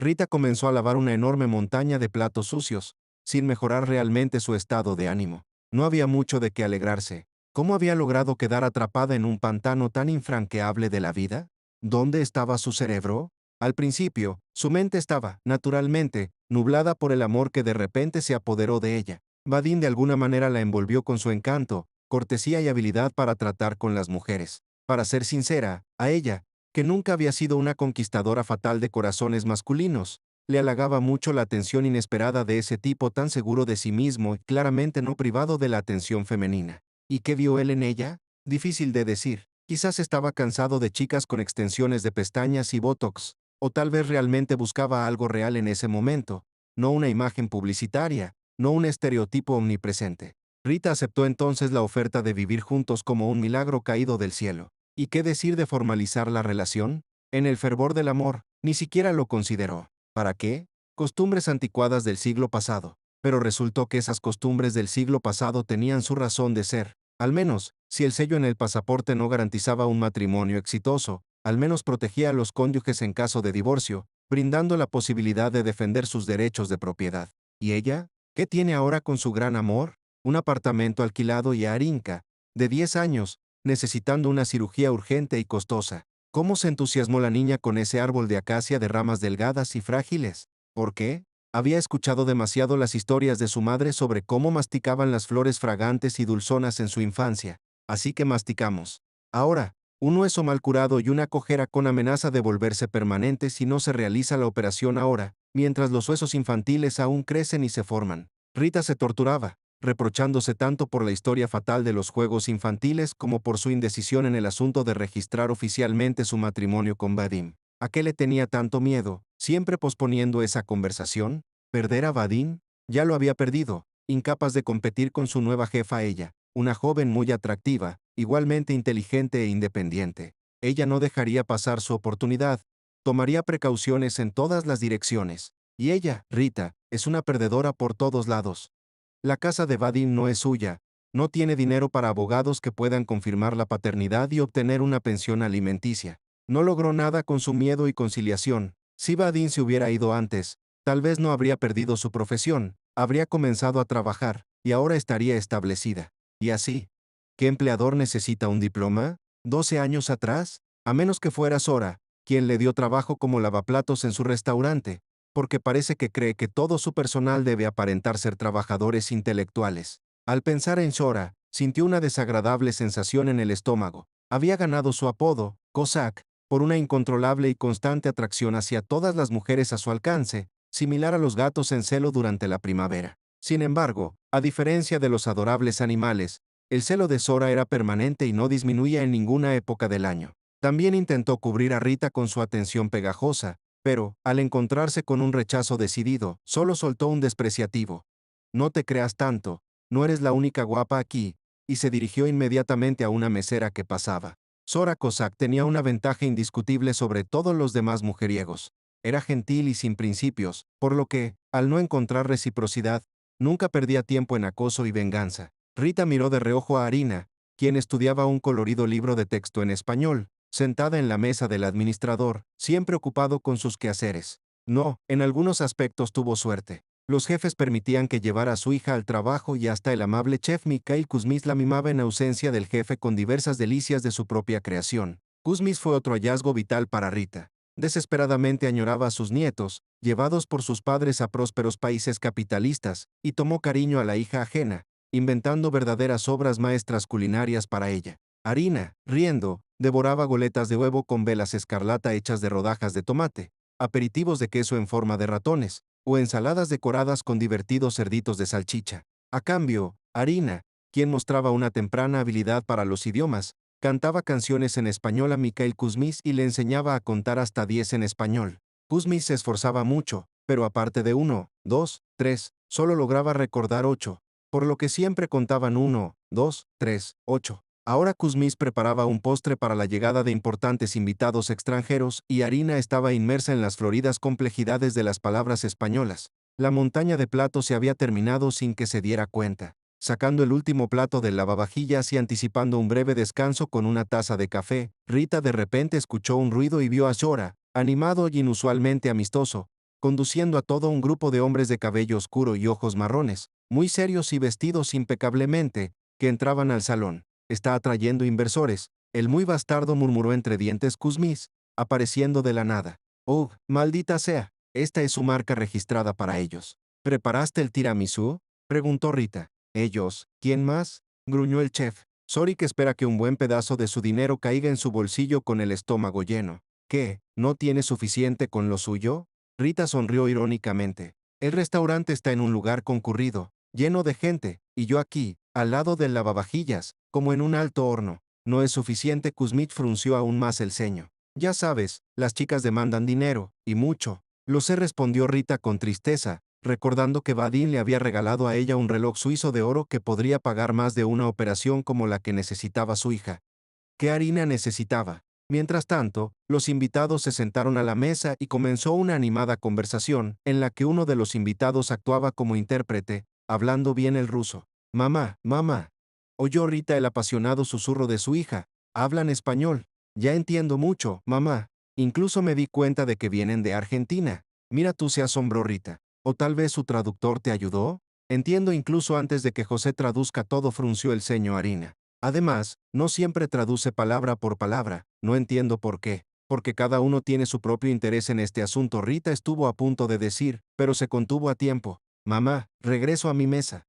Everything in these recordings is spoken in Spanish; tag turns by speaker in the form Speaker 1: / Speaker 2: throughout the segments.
Speaker 1: Rita comenzó a lavar una enorme montaña de platos sucios, sin mejorar realmente su estado de ánimo. No había mucho de qué alegrarse. ¿Cómo había logrado quedar atrapada en un pantano tan infranqueable de la vida? ¿Dónde estaba su cerebro? Al principio, su mente estaba, naturalmente, nublada por el amor que de repente se apoderó de ella. Vadim de alguna manera la envolvió con su encanto, cortesía y habilidad para tratar con las mujeres. Para ser sincera, a ella, que nunca había sido una conquistadora fatal de corazones masculinos, le halagaba mucho la atención inesperada de ese tipo tan seguro de sí mismo y claramente no privado de la atención femenina. ¿Y qué vio él en ella? Difícil de decir. Quizás estaba cansado de chicas con extensiones de pestañas y botox, o tal vez realmente buscaba algo real en ese momento, no una imagen publicitaria, no un estereotipo omnipresente. Rita aceptó entonces la oferta de vivir juntos como un milagro caído del cielo. ¿Y qué decir de formalizar la relación? En el fervor del amor, ni siquiera lo consideró. ¿Para qué? Costumbres anticuadas del siglo pasado. Pero resultó que esas costumbres del siglo pasado tenían su razón de ser. Al menos, si el sello en el pasaporte no garantizaba un matrimonio exitoso, al menos protegía a los cónyuges en caso de divorcio, brindando la posibilidad de defender sus derechos de propiedad. ¿Y ella? ¿Qué tiene ahora con su gran amor? Un apartamento alquilado y a Arinca, de 10 años, necesitando una cirugía urgente y costosa. ¿Cómo se entusiasmó la niña con ese árbol de acacia de ramas delgadas y frágiles? ¿Por qué? Había escuchado demasiado las historias de su madre sobre cómo masticaban las flores fragantes y dulzonas en su infancia, así que masticamos. Ahora, un hueso mal curado y una cojera con amenaza de volverse permanente si no se realiza la operación ahora, mientras los huesos infantiles aún crecen y se forman. Rita se torturaba, reprochándose tanto por la historia fatal de los juegos infantiles como por su indecisión en el asunto de registrar oficialmente su matrimonio con Vadim. ¿A qué le tenía tanto miedo, siempre posponiendo esa conversación? ¿Perder a Vadim? Ya lo había perdido, incapaz de competir con su nueva jefa ella, una joven muy atractiva, igualmente inteligente e independiente. Ella no dejaría pasar su oportunidad, tomaría precauciones en todas las direcciones. Y ella, Rita, es una perdedora por todos lados. La casa de Vadim no es suya, no tiene dinero para abogados que puedan confirmar la paternidad y obtener una pensión alimenticia. No logró nada con su miedo y conciliación. Si Vadim se hubiera ido antes, tal vez no habría perdido su profesión, habría comenzado a trabajar, y ahora estaría establecida. Y así. ¿Qué empleador necesita un diploma? ¿12 años atrás? A menos que fuera Sora, quien le dio trabajo como lavaplatos en su restaurante, porque parece que cree que todo su personal debe aparentar ser trabajadores intelectuales. Al pensar en Sora, sintió una desagradable sensación en el estómago. Había ganado su apodo, Cossack, por una incontrolable y constante atracción hacia todas las mujeres a su alcance, similar a los gatos en celo durante la primavera. Sin embargo, a diferencia de los adorables animales, el celo de Sora era permanente y no disminuía en ninguna época del año. También intentó cubrir a Rita con su atención pegajosa, pero, al encontrarse con un rechazo decidido, solo soltó un despreciativo. No te creas tanto, no eres la única guapa aquí, y se dirigió inmediatamente a una mesera que pasaba. Sora Cossack tenía una ventaja indiscutible sobre todos los demás mujeriegos. Era gentil y sin principios, por lo que, al no encontrar reciprocidad, nunca perdía tiempo en acoso y venganza. Rita miró de reojo a Arina, quien estudiaba un colorido libro de texto en español, sentada en la mesa del administrador, siempre ocupado con sus quehaceres. No, en algunos aspectos tuvo suerte. Los jefes permitían que llevara a su hija al trabajo y hasta el amable chef Mikhail Kuzmis la mimaba en ausencia del jefe con diversas delicias de su propia creación. Kuzmis fue otro hallazgo vital para Rita. Desesperadamente añoraba a sus nietos, llevados por sus padres a prósperos países capitalistas, y tomó cariño a la hija ajena, inventando verdaderas obras maestras culinarias para ella. Harina, riendo, devoraba goletas de huevo con velas escarlata hechas de rodajas de tomate, aperitivos de queso en forma de ratones, o ensaladas decoradas con divertidos cerditos de salchicha. A cambio, Harina, quien mostraba una temprana habilidad para los idiomas, cantaba canciones en español a Mikhail Kuzmis y le enseñaba a contar hasta 10 en español. Kuzmis se esforzaba mucho, pero aparte de 1, 2, 3, solo lograba recordar 8, por lo que siempre contaban 1, 2, 3, 8. Ahora Kuzmis preparaba un postre para la llegada de importantes invitados extranjeros y Harina estaba inmersa en las floridas complejidades de las palabras españolas. La montaña de platos se había terminado sin que se diera cuenta. Sacando el último plato del lavavajillas y anticipando un breve descanso con una taza de café, Rita de repente escuchó un ruido y vio a Shora, animado y inusualmente amistoso, conduciendo a todo un grupo de hombres de cabello oscuro y ojos marrones, muy serios y vestidos impecablemente, que entraban al salón. Está atrayendo inversores, el muy bastardo murmuró entre dientes Kuzmis, apareciendo de la nada. Oh, maldita sea, esta es su marca registrada para ellos. ¿Preparaste el tiramisú? Preguntó Rita. ¿Ellos? ¿Quién más? Gruñó el chef. Sorik espera que un buen pedazo de su dinero caiga en su bolsillo con el estómago lleno. ¿Qué? ¿No tiene suficiente con lo suyo? Rita sonrió irónicamente. El restaurante está en un lugar concurrido, lleno de gente, y yo aquí, al lado del lavavajillas, como en un alto horno. No es suficiente. Kuzmich frunció aún más el ceño. Ya sabes, las chicas demandan dinero, y mucho. Lo sé, respondió Rita con tristeza, recordando que Vadim le había regalado a ella un reloj suizo de oro que podría pagar más de una operación como la que necesitaba su hija. ¿Qué harina necesitaba? Mientras tanto, los invitados se sentaron a la mesa y comenzó una animada conversación, en la que uno de los invitados actuaba como intérprete, hablando bien el ruso. Mamá, mamá. Oyó Rita el apasionado susurro de su hija. Hablan español. Ya entiendo mucho, mamá. Incluso me di cuenta de que vienen de Argentina. Mira tú, se asombró Rita. ¿O tal vez su traductor te ayudó? Entiendo incluso antes de que José traduzca todo, frunció el ceño Harina. Además, no siempre traduce palabra por palabra, no entiendo por qué, porque cada uno tiene su propio interés en este asunto. Rita estuvo a punto de decir, pero se contuvo a tiempo. Mamá, regreso a mi mesa.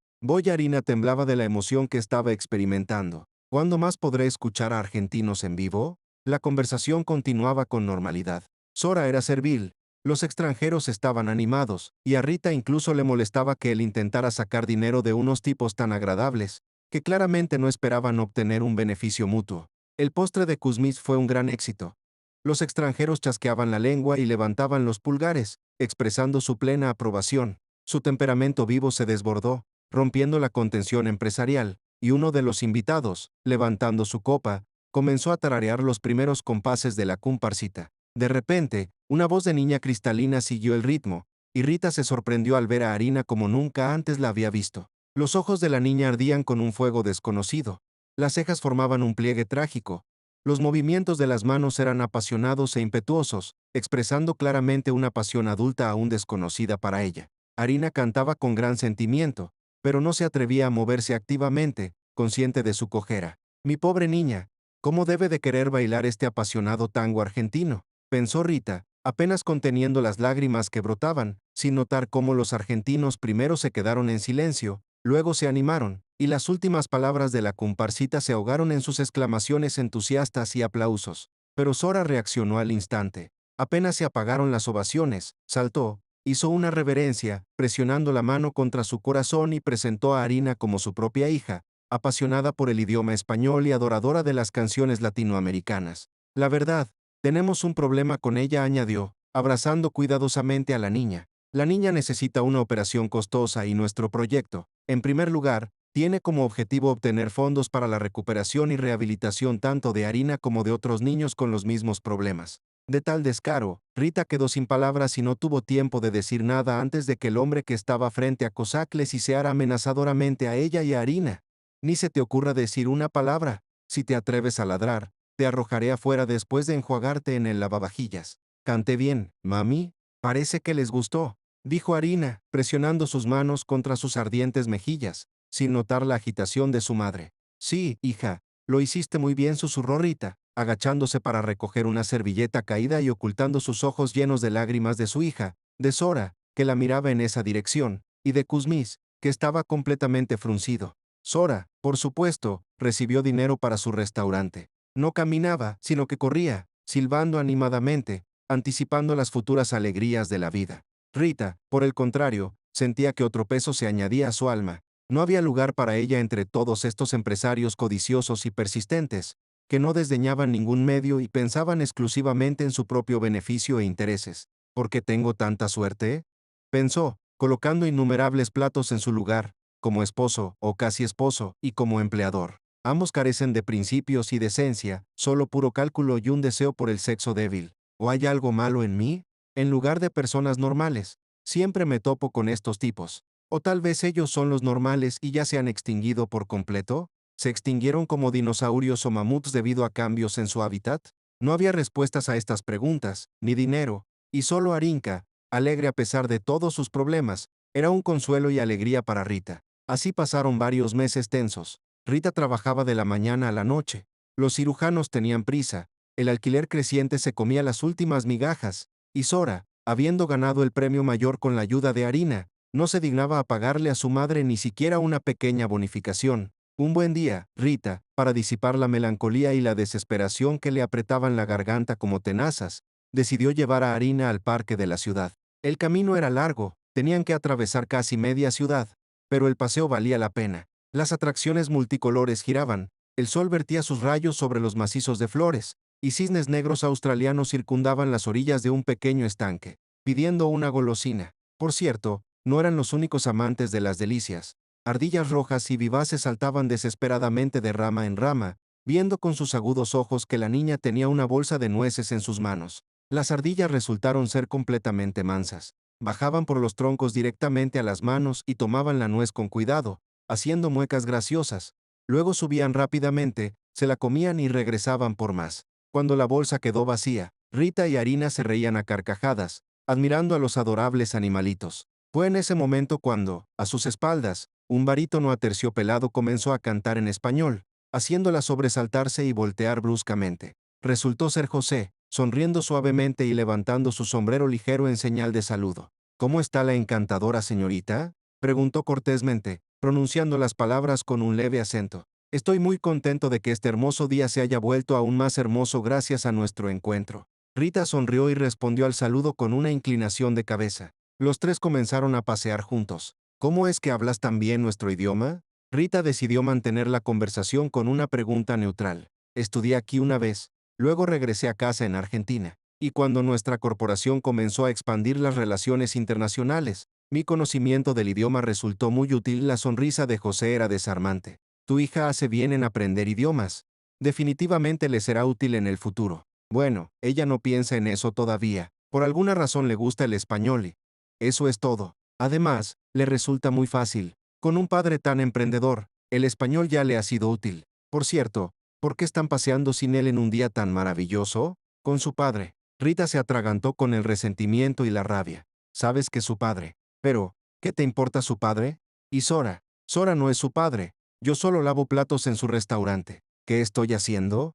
Speaker 1: Harina temblaba de la emoción que estaba experimentando. ¿Cuándo más podré escuchar a argentinos en vivo? La conversación continuaba con normalidad. Sora era servil. Los extranjeros estaban animados, y a Rita incluso le molestaba que él intentara sacar dinero de unos tipos tan agradables, que claramente no esperaban obtener un beneficio mutuo. El postre de Kuzmich fue un gran éxito. Los extranjeros chasqueaban la lengua y levantaban los pulgares, expresando su plena aprobación. Su temperamento vivo se desbordó, rompiendo la contención empresarial, y uno de los invitados, levantando su copa, comenzó a tararear los primeros compases de la comparsita. De repente, una voz de niña cristalina siguió el ritmo, y Rita se sorprendió al ver a Harina como nunca antes la había visto. Los ojos de la niña ardían con un fuego desconocido. Las cejas formaban un pliegue trágico. Los movimientos de las manos eran apasionados e impetuosos, expresando claramente una pasión adulta aún desconocida para ella. Harina cantaba con gran sentimiento, pero no se atrevía a moverse activamente, consciente de su cojera. Mi pobre niña, ¿cómo debe de querer bailar este apasionado tango argentino? Pensó Rita, apenas conteniendo las lágrimas que brotaban, sin notar cómo los argentinos primero se quedaron en silencio, luego se animaron, y las últimas palabras de la comparsita se ahogaron en sus exclamaciones entusiastas y aplausos. Pero Sora reaccionó al instante. Apenas se apagaron las ovaciones, saltó, hizo una reverencia, presionando la mano contra su corazón y presentó a Harina como su propia hija, apasionada por el idioma español y adoradora de las canciones latinoamericanas. La verdad, tenemos un problema con ella, añadió, abrazando cuidadosamente a la niña. La niña necesita una operación costosa y nuestro proyecto, en primer lugar, tiene como objetivo obtener fondos para la recuperación y rehabilitación tanto de Harina como de otros niños con los mismos problemas. De tal descaro, Rita quedó sin palabras y no tuvo tiempo de decir nada antes de que el hombre que estaba frente a Cossack le siseara amenazadoramente a ella y a Harina. Ni se te ocurra decir una palabra. Si te atreves a ladrar, te arrojaré afuera después de enjuagarte en el lavavajillas. Canté bien, mami. Parece que les gustó, dijo Harina, presionando sus manos contra sus ardientes mejillas, sin notar la agitación de su madre. Sí, hija, lo hiciste muy bien, susurró Rita, agachándose para recoger una servilleta caída y ocultando sus ojos llenos de lágrimas de su hija, de Sora, que la miraba en esa dirección, y de Kuzmis, que estaba completamente fruncido. Sora, por supuesto, recibió dinero para su restaurante. No caminaba, sino que corría, silbando animadamente, anticipando las futuras alegrías de la vida. Rita, por el contrario, sentía que otro peso se añadía a su alma. No había lugar para ella entre todos estos empresarios codiciosos y persistentes, que no desdeñaban ningún medio y pensaban exclusivamente en su propio beneficio e intereses. ¿Por qué tengo tanta suerte? Pensó, colocando innumerables platos en su lugar, como esposo, o casi esposo, y como empleador. Ambos carecen de principios y decencia, solo puro cálculo y un deseo por el sexo débil. ¿O hay algo malo en mí? En lugar de personas normales, siempre me topo con estos tipos. ¿O tal vez ellos son los normales y ya se han extinguido por completo? ¿Se extinguieron como dinosaurios o mamuts debido a cambios en su hábitat? No había respuestas a estas preguntas, ni dinero, y solo Arinka, alegre a pesar de todos sus problemas, era un consuelo y alegría para Rita. Así pasaron varios meses tensos. Rita trabajaba de la mañana a la noche. Los cirujanos tenían prisa. El alquiler creciente se comía las últimas migajas. Y Sora, habiendo ganado el premio mayor con la ayuda de Harina, no se dignaba a pagarle a su madre ni siquiera una pequeña bonificación. Un buen día, Rita, para disipar la melancolía y la desesperación que le apretaban la garganta como tenazas, decidió llevar a Harina al parque de la ciudad. El camino era largo, tenían que atravesar casi media ciudad, pero el paseo valía la pena. Las atracciones multicolores giraban, el sol vertía sus rayos sobre los macizos de flores, y cisnes negros australianos circundaban las orillas de un pequeño estanque, pidiendo una golosina. Por cierto, no eran los únicos amantes de las delicias. Ardillas rojas y vivaces saltaban desesperadamente de rama en rama, viendo con sus agudos ojos que la niña tenía una bolsa de nueces en sus manos. Las ardillas resultaron ser completamente mansas. Bajaban por los troncos directamente a las manos y tomaban la nuez con cuidado, haciendo muecas graciosas. Luego subían rápidamente, se la comían y regresaban por más. Cuando la bolsa quedó vacía, Rita y Harina se reían a carcajadas, admirando a los adorables animalitos. Fue en ese momento cuando, a sus espaldas, un barítono aterciopelado comenzó a cantar en español, haciéndola sobresaltarse y voltear bruscamente. Resultó ser José, sonriendo suavemente y levantando su sombrero ligero en señal de saludo. ¿Cómo está la encantadora señorita?, preguntó cortésmente, pronunciando las palabras con un leve acento. Estoy muy contento de que este hermoso día se haya vuelto aún más hermoso gracias a nuestro encuentro. Rita sonrió y respondió al saludo con una inclinación de cabeza. Los tres comenzaron a pasear juntos. ¿Cómo es que hablas tan bien nuestro idioma? Rita decidió mantener la conversación con una pregunta neutral. Estudié aquí una vez, luego regresé a casa en Argentina, y cuando nuestra corporación comenzó a expandir las relaciones internacionales, mi conocimiento del idioma resultó muy útil. La sonrisa de José era desarmante. Tu hija hace bien en aprender idiomas. Definitivamente le será útil en el futuro. Bueno, ella no piensa en eso todavía. Por alguna razón le gusta el español y eso es todo. Además, le resulta muy fácil. Con un padre tan emprendedor, el español ya le ha sido útil. Por cierto, ¿por qué están paseando sin él en un día tan maravilloso? Con su padre. Rita se atragantó con el resentimiento y la rabia. Sabes que su padre. Pero, ¿qué te importa su padre? Y Sora. Sora no es su padre. Yo solo lavo platos en su restaurante. ¿Qué estoy haciendo?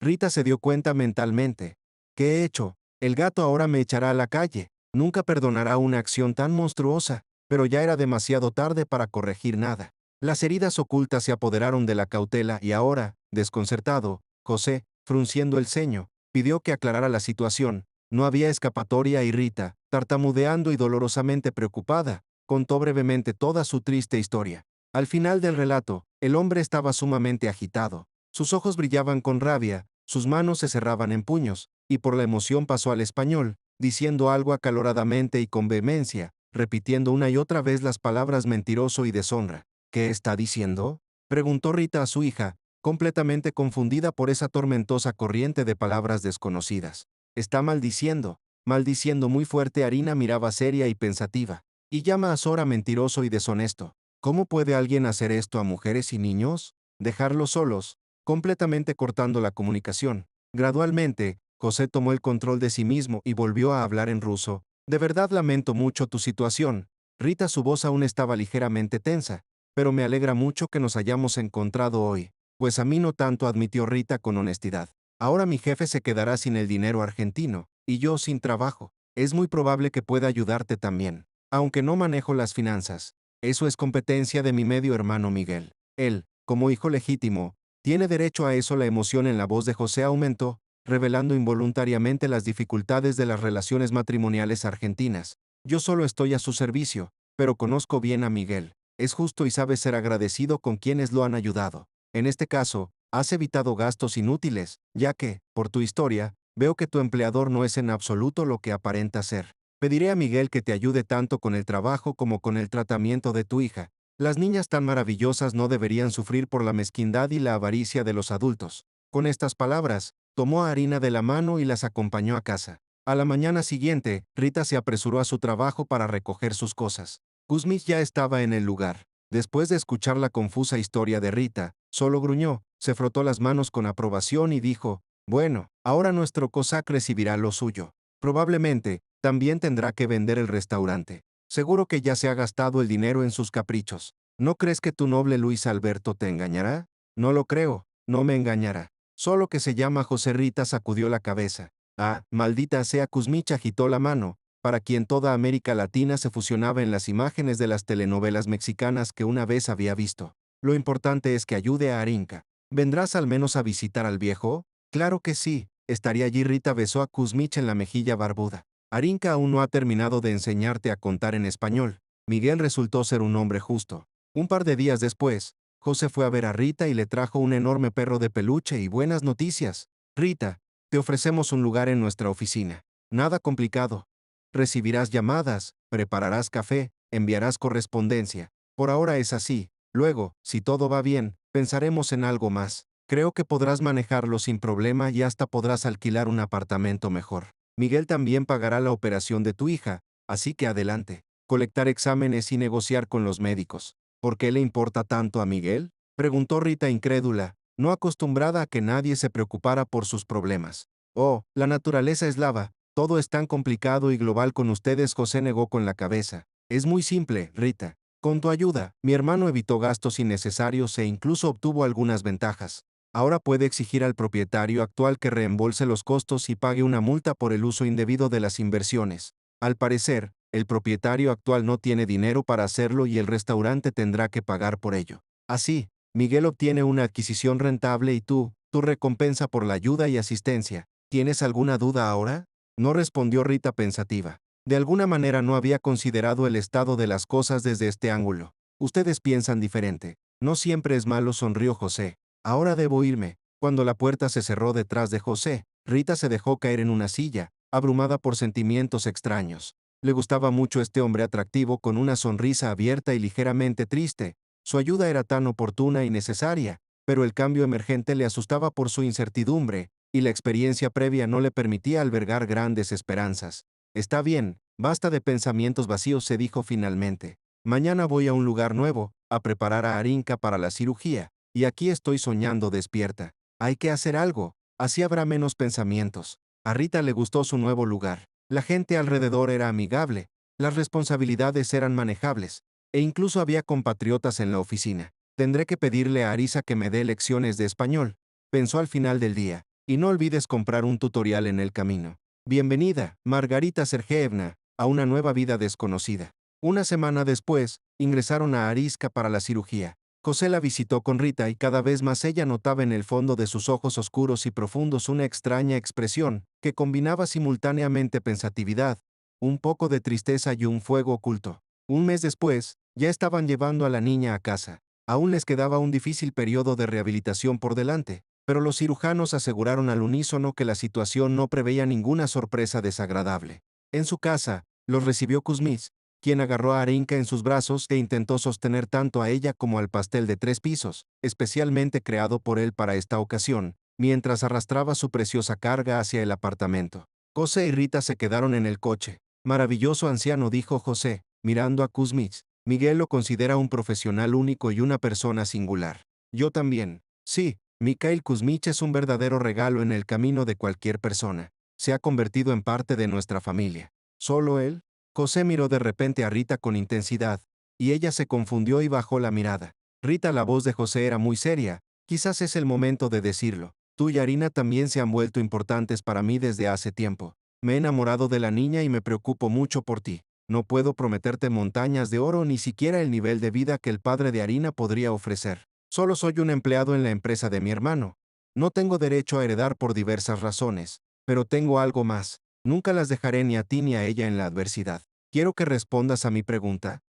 Speaker 1: Rita se dio cuenta mentalmente. ¿Qué he hecho? El gato ahora me echará a la calle. Nunca perdonará una acción tan monstruosa, pero ya era demasiado tarde para corregir nada. Las heridas ocultas se apoderaron de la cautela y ahora, desconcertado, José, frunciendo el ceño, pidió que aclarara la situación. No había escapatoria y Rita, tartamudeando y dolorosamente preocupada, contó brevemente toda su triste historia. Al final del relato, el hombre estaba sumamente agitado. Sus ojos brillaban con rabia, sus manos se cerraban en puños, y por la emoción pasó al español, diciendo algo acaloradamente y con vehemencia, repitiendo una y otra vez las palabras mentiroso y deshonra. ¿Qué está diciendo?, preguntó Rita a su hija, completamente confundida por esa tormentosa corriente de palabras desconocidas. Está maldiciendo, maldiciendo muy fuerte. Harina miraba seria y pensativa, y llama a Sora mentiroso y deshonesto. ¿Cómo puede alguien hacer esto a mujeres y niños? Dejarlos solos, completamente cortando la comunicación. Gradualmente, José tomó el control de sí mismo y volvió a hablar en ruso. De verdad lamento mucho tu situación. Rita, su voz aún estaba ligeramente tensa, pero me alegra mucho que nos hayamos encontrado hoy. Pues a mí no tanto, admitió Rita con honestidad. Ahora mi jefe se quedará sin el dinero argentino, y yo sin trabajo. Es muy probable que pueda ayudarte también, aunque no manejo las finanzas. Eso es competencia de mi medio hermano Miguel. Él, como hijo legítimo, tiene derecho a eso. La emoción en la voz de José aumentó, revelando involuntariamente las dificultades de las relaciones matrimoniales argentinas. Yo solo estoy a su servicio, pero conozco bien a Miguel. Es justo y sabe ser agradecido con quienes lo han ayudado. En este caso, has evitado gastos inútiles, ya que, por tu historia, veo que tu empleador no es en absoluto lo que aparenta ser. Pediré a Miguel que te ayude tanto con el trabajo como con el tratamiento de tu hija. Las niñas tan maravillosas no deberían sufrir por la mezquindad y la avaricia de los adultos. Con estas palabras, tomó a Harina de la mano y las acompañó a casa. A la mañana siguiente, Rita se apresuró a su trabajo para recoger sus cosas. Kuzmich ya estaba en el lugar. Después de escuchar la confusa historia de Rita, solo gruñó, se frotó las manos con aprobación y dijo: bueno, ahora nuestro cosac recibirá lo suyo. Probablemente, También tendrá que vender el restaurante. Seguro que ya se ha gastado el dinero en sus caprichos. ¿No crees que tu noble Luis Alberto te engañará? No lo creo, no me engañará. Solo que se llama José. Rita sacudió la cabeza. Ah, maldita sea. Kuzmich agitó la mano, para quien toda América Latina se fusionaba en las imágenes de las telenovelas mexicanas que una vez había visto. Lo importante es que ayude a Arinka. ¿Vendrás al menos a visitar al viejo? Claro que sí, estaría allí. Rita besó a Kuzmich en la mejilla barbuda. Arinka aún no ha terminado de enseñarte a contar en español. Miguel resultó ser un hombre justo. Un par de días después, José fue a ver a Rita y le trajo un enorme perro de peluche y buenas noticias. Rita, te ofrecemos un lugar en nuestra oficina. Nada complicado. Recibirás llamadas, prepararás café, enviarás correspondencia. Por ahora es así. Luego, si todo va bien, pensaremos en algo más. Creo que podrás manejarlo sin problema y hasta podrás alquilar un apartamento mejor. Miguel también pagará la operación de tu hija, así que adelante. Colectar exámenes y negociar con los médicos. ¿Por qué le importa tanto a Miguel? Preguntó Rita incrédula, no acostumbrada a que nadie se preocupara por sus problemas. Oh, la naturaleza es lava, todo es tan complicado y global con ustedes. José negó con la cabeza. Es muy simple, Rita. Con tu ayuda, mi hermano evitó gastos innecesarios e incluso obtuvo algunas ventajas. Ahora puede exigir al propietario actual que reembolse los costos y pague una multa por el uso indebido de las inversiones. Al parecer, el propietario actual no tiene dinero para hacerlo y el restaurante tendrá que pagar por ello. Así, Miguel obtiene una adquisición rentable y tu recompensa por la ayuda y asistencia. ¿Tienes alguna duda ahora? No respondió Rita pensativa. De alguna manera no había considerado el estado de las cosas desde este ángulo. Ustedes piensan diferente. No siempre es malo, sonrió José. Ahora debo irme. Cuando la puerta se cerró detrás de José, Rita se dejó caer en una silla, abrumada por sentimientos extraños. Le gustaba mucho este hombre atractivo con una sonrisa abierta y ligeramente triste. Su ayuda era tan oportuna y necesaria, pero el cambio emergente le asustaba por su incertidumbre, y la experiencia previa no le permitía albergar grandes esperanzas. Está bien, basta de pensamientos vacíos, se dijo finalmente. Mañana voy a un lugar nuevo, a preparar a Arinka para la cirugía, y aquí estoy soñando despierta. Hay que hacer algo, así habrá menos pensamientos. A Rita le gustó su nuevo lugar. La gente alrededor era amigable, las responsabilidades eran manejables, e incluso había compatriotas en la oficina. Tendré que pedirle a Arisa que me dé lecciones de español, pensó al final del día, y no olvides comprar un tutorial en el camino. Bienvenida, Margarita Sergeevna, a una nueva vida desconocida. Una semana después, ingresaron a Ariska para la cirugía. José la visitó con Rita y cada vez más ella notaba en el fondo de sus ojos oscuros y profundos una extraña expresión, que combinaba simultáneamente pensatividad, un poco de tristeza y un fuego oculto. Un mes después, ya estaban llevando a la niña a casa. Aún les quedaba un difícil periodo de rehabilitación por delante, pero los cirujanos aseguraron al unísono que la situación no preveía ninguna sorpresa desagradable. En su casa, los recibió Kuzmich, quien agarró a Arinka en sus brazos e intentó sostener tanto a ella como al pastel de 3 pisos, especialmente creado por él para esta ocasión, mientras arrastraba su preciosa carga hacia el apartamento. José y Rita se quedaron en el coche. Maravilloso anciano, dijo José, mirando a Kuzmich. Miguel lo considera un profesional único y una persona singular. Yo también. Sí, Mikhail Kuzmich es un verdadero regalo en el camino de cualquier persona. Se ha convertido en parte de nuestra familia. ¿Solo él? José miró de repente a Rita con intensidad, y ella se confundió y bajó la mirada. Rita, la voz de José era muy seria, quizás es el momento de decirlo. Tú y Arina también se han vuelto importantes para mí desde hace tiempo. Me he enamorado de la niña y me preocupo mucho por ti. No puedo prometerte montañas de oro ni siquiera el nivel de vida que el padre de Arina podría ofrecer. Solo soy un empleado en la empresa de mi hermano. No tengo derecho a heredar por diversas razones, pero tengo algo más. Nunca las dejaré ni a ti ni a ella en la adversidad. Quiero que respondas a mi pregunta.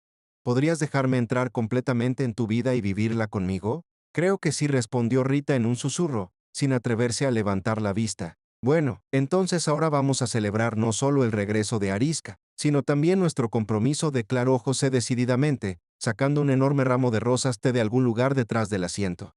Speaker 1: ¿Podrías dejarme entrar completamente en tu vida y vivirla conmigo? Creo que sí, respondió Rita en un susurro, sin atreverse a levantar la vista. Bueno, entonces ahora vamos a celebrar no solo el regreso de Ariska, sino también nuestro compromiso, declaró José decididamente, sacando un enorme ramo de rosas de algún lugar detrás del asiento.